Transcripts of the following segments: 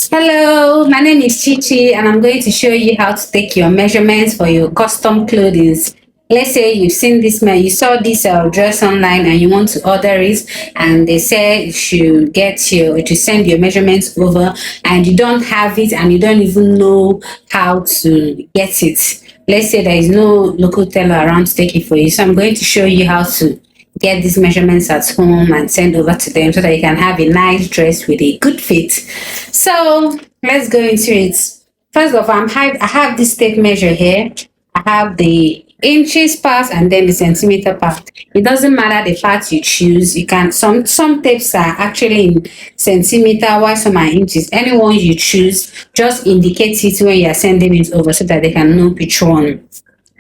Hello, my name is Chichi and I'm going to show you how to take your measurements for your custom clothing. Let's say you've seen this you saw this dress online and you want to order it, and they say you should send your measurements over, and you don't have it and you don't even know how to get it. Let's say there is no local teller around to take it for you. So I'm going to show you how to get these measurements at home and send over to them so that you can have a nice dress with a good fit. So let's go into it. First of all, I have this tape measure here. I have the inches part and then the centimeter part. It doesn't matter the part you choose. You can some tapes are actually in centimeter while some are inches. Any one you choose, just indicate it when you are sending it over so that they can know which one.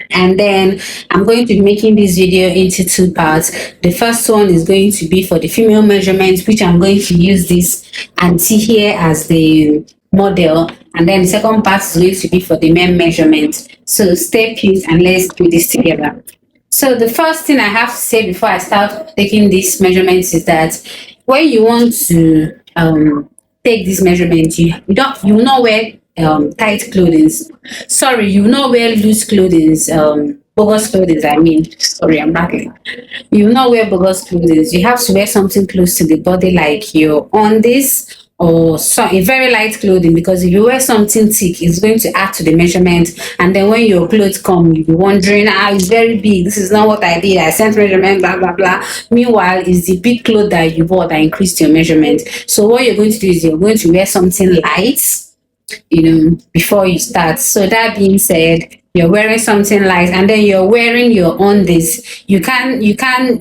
And then I'm going to be making this video into two parts. The first one is going to be for the female measurements, which I'm going to use this auntie here as the model, and then the second part is going to be for the men measurements. So stay put and let's do this together. So the first thing I have to say before I start taking these measurements is that when you want to take these measurements, you will not wear tight clothing. Sorry, you will not wear loose clothing. Bogus clothing, I mean. Sorry, I'm battling. You will not wear bogus clothing. You have to wear something close to the body, like your undies or a very light clothing, because if you wear something thick, it's going to add to the measurement, and then when your clothes come, you'll be wondering, it's very big, this is not what I did, I sent measurement, blah blah blah. Meanwhile, it's the big clothes that you bought that increased your measurement. So what you're going to do is you're going to wear something light, before you start. So that being said, you're wearing something light and then you're wearing your undies. You can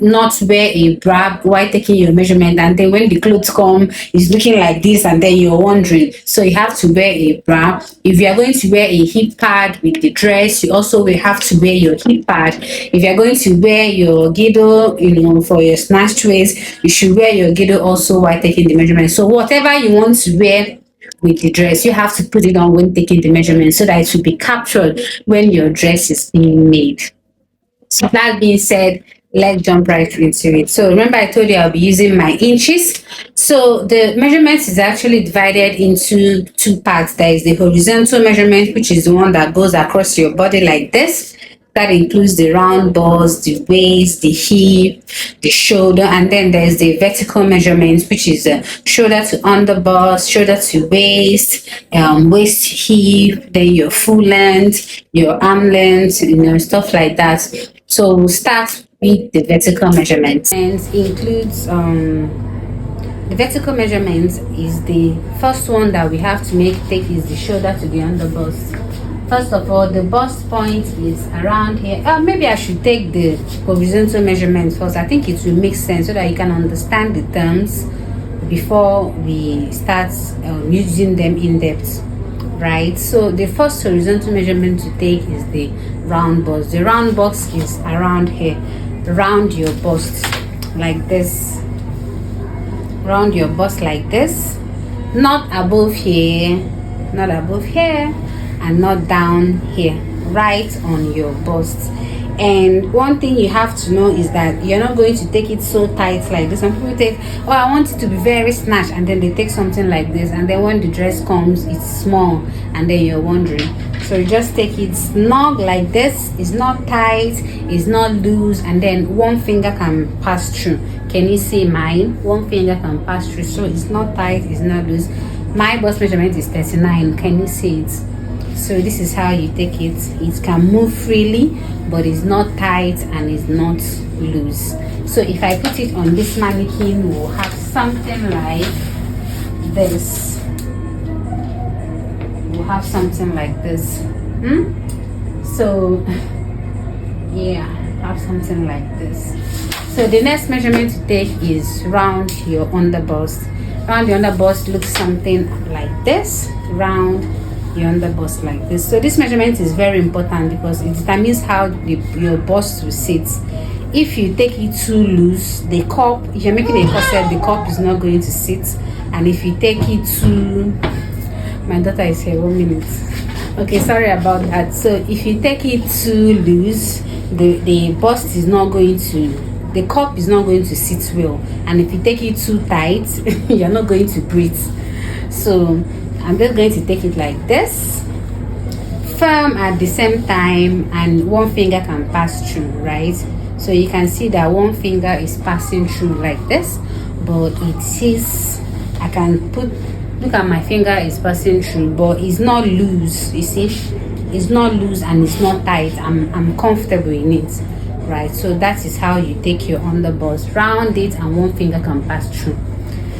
not wear a bra while taking your measurement, and then when the clothes come, it's looking like this and then you're wondering. So you have to wear a bra. If you are going to wear a hip pad with the dress, you also will have to wear your hip pad. If you're going to wear your girdle, for your snatch waist, you should wear your girdle also while taking the measurement. So whatever you want to wear with the dress, you have to put it on when taking the measurement so that it will be captured when your dress is being made. So that being said, let's jump right into it. So remember I told you I'll be using my inches. So the measurement is actually divided into two parts. There is the horizontal measurement, which is the one that goes across your body like this. That includes the round bust, the waist, the hip, the shoulder, and then there's the vertical measurements, which is shoulder to under bust, shoulder to waist, waist to hip, then your full length, your arm length, stuff like that. So we'll start with the vertical measurements, and includes the vertical measurements is the first one that we have to take is the shoulder to the under bust. First of all, the bust point is around here. Maybe I should take the horizontal measurements first. I think it will make sense so that you can understand the terms before we start using them in depth, right? So the first horizontal measurement to take is the round bust. The round bust is around here, around your bust like this, round your bust like this, not above here, not above here, and not down here, right on your bust. And one thing you have to know is that you're not going to take it so tight like this. Some people take, I want it to be very snatched, and then they take something like this, and then when the dress comes, it's small, and then you're wondering. So you just take it snug like this. It's not tight, it's not loose, and then one finger can pass through. Can you see mine? One finger can pass through, so it's not tight, it's not loose. My bust measurement is 39. Can you see it? So this is how you take it. It can move freely, but it's not tight and it's not loose. So if I put it on this mannequin, we'll have something like this. We'll have something like this. So yeah, have something like this. So the next measurement to take is round your under bust. Round your under bust looks something like this. Round your under bust like this. So this measurement is very important because it determines how your bust will sit. If you take it too loose, the cup, if you're making a corset, the cup is not going to sit. And if you take it too, my daughter is here, 1 minute. Okay, sorry about that. So if you take it too loose, the bust is not going to, the cup is not going to sit well. And if you take it too tight, you're not going to breathe. So I'm just going to take it like this, firm at the same time, and one finger can pass through, right? So you can see that one finger is passing through like this, but it is, I can put, look at my finger is passing through, but it's not loose. You see, it's not loose and it's not tight. I'm comfortable in it, right? So that is how you take your underbust, round it, and one finger can pass through.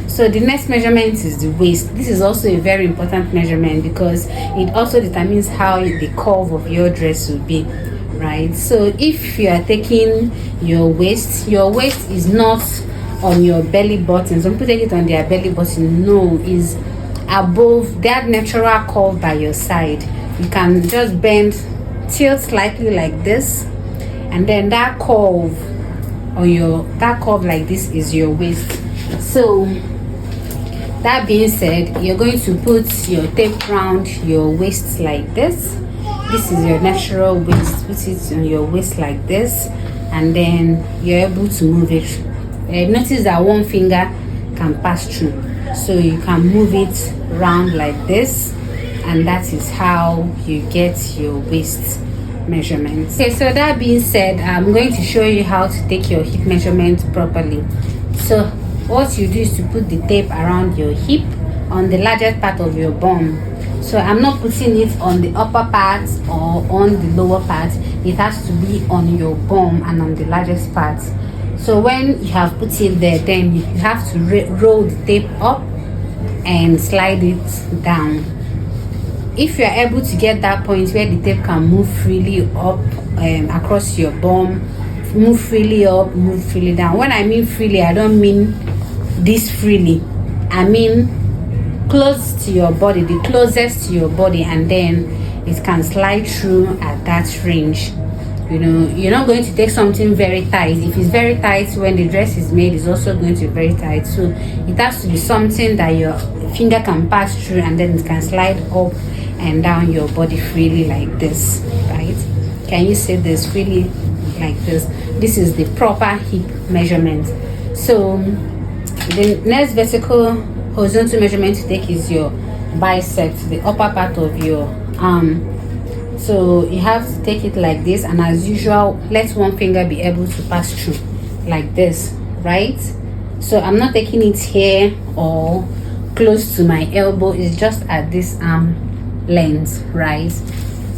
So the next measurement is the waist. This is also a very important measurement because it also determines how the curve of your dress will be, right? So if you are taking your waist is not on your belly button. Some people take it on their belly button. No, is above that natural curve by your side. You can just bend, tilt slightly like this, and then that curve like this is your waist. So that being said, you're going to put your tape around your waist like this. This is your natural waist. Put it on your waist like this, and then you're able to move it. Notice that one finger can pass through, so you can move it round like this, and that is how you get your waist measurement. Okay, so that being said, I'm going to show you how to take your hip measurement properly. So what you do is to put the tape around your hip on the largest part of your bum. So I'm not putting it on the upper part or on the lower part. It has to be on your bum and on the largest part. So when you have put it there, then you have to roll the tape up and slide it down. If you are able to get that point where the tape can move freely up across your bum, move freely up, move freely down. When I mean freely, I don't mean this freely. I mean close to your body, the closest to your body, and then it can slide through at that range. You know, you're not going to take something very tight. If it's very tight, when the dress is made, it's also going to be very tight. So it has to be something that your finger can pass through, and then it can slide up and down your body freely like this, right? Can you see this? Freely like this. This is the proper hip measurement. So the next vertical horizontal measurement to take is your biceps, the upper part of your arm. So you have to take it like this, and as usual, let one finger be able to pass through like this, right? So I'm not taking it here or close to my elbow. It's just at this arm length, right?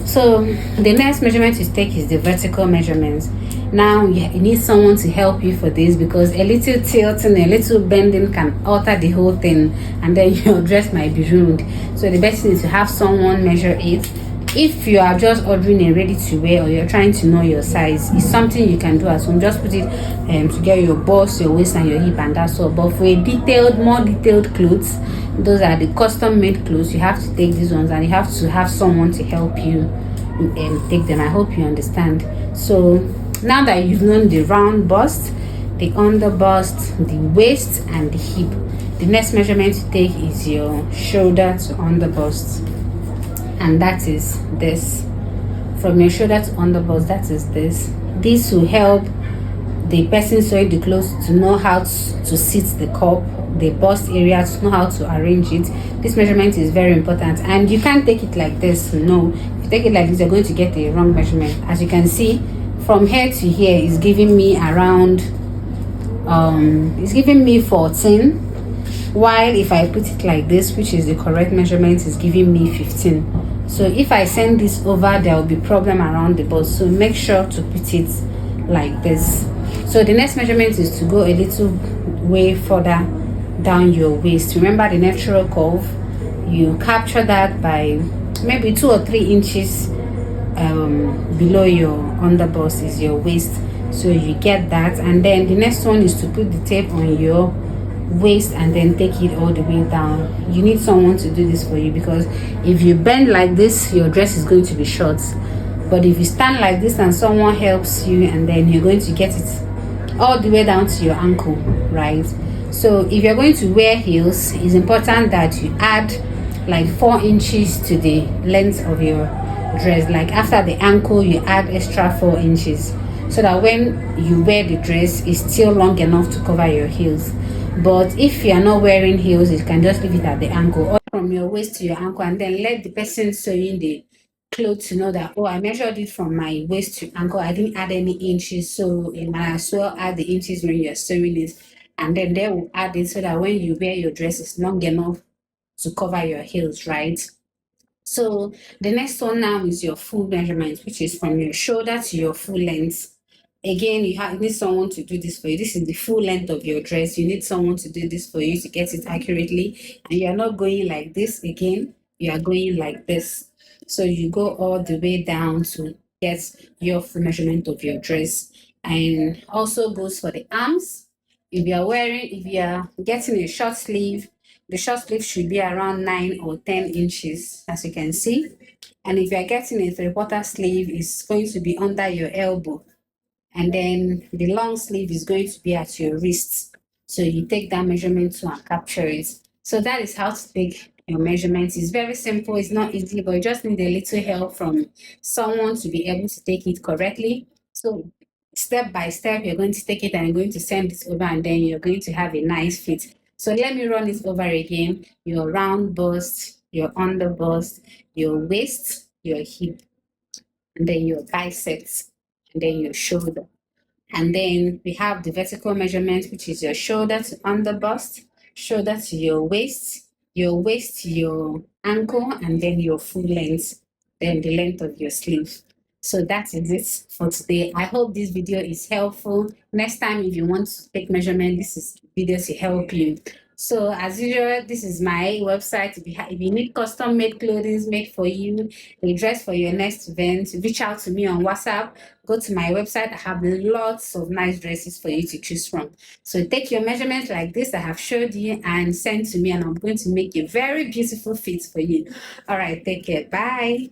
So the next measurement to take is the vertical measurements. Now you need someone to help you for this, because a little tilting, a little bending can alter the whole thing, and then your dress might be ruined. So the best thing is to have someone measure it. If you are just ordering a ready to wear, or you're trying to know your size, it's something you can do at home. Just put it to get your bust, your waist, and your hip, and that's all. But for a more detailed clothes, those are the custom made clothes, you have to take these ones, and you have to have someone to help you take them. I hope you understand. So now that you've known the round bust, the under bust, the waist, and the hip, the next measurement to take is your shoulder to under bust, and that is this. From your shoulder to under bust, that is this. This will help the person sewing the clothes to know how to sit the cup, the bust area, to know how to arrange it. This measurement is very important, and you can't take it like this. No, if you take it like this, you're going to get a wrong measurement. As you can see, from here to here is giving me around it's giving me 14, while if I put it like this, which is the correct measurement, is giving me 15. So if I send this over, there will be problem around the bust. So make sure to put it like this. So the next measurement is to go a little way further down your waist. Remember the natural curve, you capture that by maybe 2 or 3 inches below your underbust is your waist. So you get that, and then the next one is to put the tape on your waist and then take it all the way down. You need someone to do this for you, because if you bend like this, your dress is going to be short. But if you stand like this and someone helps you, and then you're going to get it all the way down to your ankle, right? So if you're going to wear heels, it's important that you add like 4 inches to the length of your dress. Like after the ankle, you add extra 4 inches, so that when you wear the dress, it's still long enough to cover your heels. But if you are not wearing heels, you can just leave it at the ankle. Or from your waist to your ankle, and then let the person sewing the clothes to know that, oh, I measured it from my waist to ankle. I didn't add any inches, so you might as well add the inches when you're sewing it. And then they will add it so that when you wear your dress, it's long enough to cover your heels, right? So the next one now is your full measurement, which is from your shoulder to your full length. Again, you need someone to do this for you. This is the full length of your dress. You need someone to do this for you to get it accurately. And you're not going like this again. You are going like this. So you go all the way down to get your full measurement of your dress. And also goes for the arms. If you are getting a short sleeve, the short sleeve should be around 9 or 10 inches, as you can see. And if you are getting a three-quarter sleeve, it's going to be under your elbow. And then the long sleeve is going to be at your wrist. So you take that measurement to and capture it. So that is how to take your measurements. It's very simple, it's not easy, but you just need a little help from someone to be able to take it correctly. So step by step, you're going to take it and you're going to send it over, and then you're going to have a nice fit. So let me run it over again. Your round bust, your under bust, your waist, your hip, and then your biceps, and then your shoulder. And then we have the vertical measurement, which is your shoulder to under bust, shoulder to your waist to your ankle, and then your full length, then the length of your sleeve. So that is it for today. I hope this video is helpful. Next time, if you want to take measurement, this is video to help you. So as usual, this is my website. If you need custom made clothing made for you, a dress for your next event, reach out to me on WhatsApp. Go to my website. I have lots of nice dresses for you to choose from. So take your measurements like this I have showed you and send to me, and I'm going to make a very beautiful fit for you. All right, take care. Bye.